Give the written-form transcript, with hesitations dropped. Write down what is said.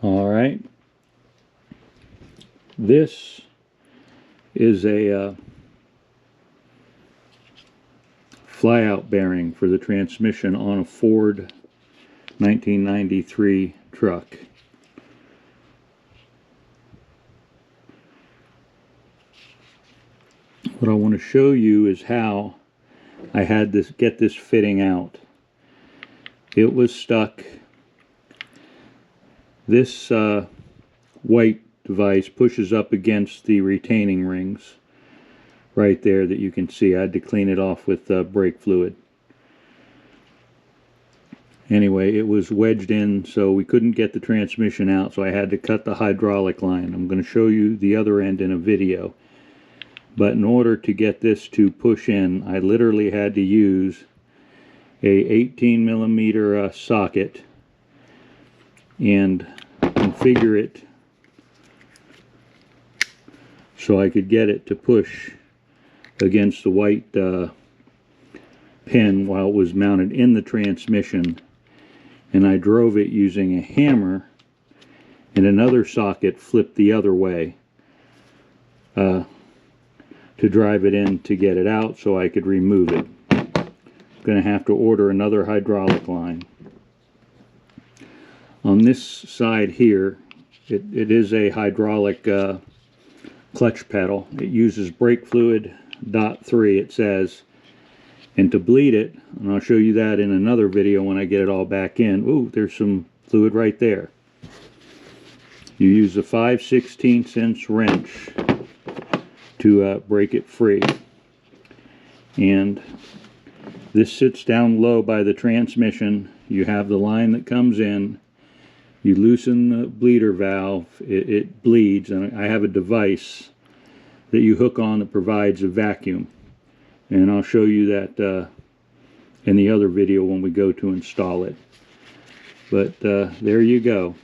All right, this is a flyout bearing for the transmission on a Ford 1993 truck. What I want to show you is how I had to get this fitting out. It was stuck. This white device pushes up against the retaining rings right there that you can see. I had to clean it off with brake fluid. Anyway, it was wedged in, so we couldn't get the transmission out, so I had to cut the hydraulic line. I'm going to show you the other end in a video. But in order to get this to push in, I literally had to use a 18mm socket and configure it so I could get it to push against the white pin while it was mounted in the transmission. And I drove it using a hammer and another socket flipped the other way to drive it in to get it out so I could remove it. I'm going to have to order another hydraulic line. On this side here, it is a hydraulic clutch pedal. It uses brake fluid .3, it says. And to bleed it, and I'll show you that in another video when I get it all back in. Ooh, there's some fluid right there. You use a 5/16" wrench to break it free. And this sits down low by the transmission. You have the line that comes in. You loosen the bleeder valve. It bleeds, and I have a device that you hook on that provides a vacuum. And I'll show you that in the other video when we go to install it. But there you go.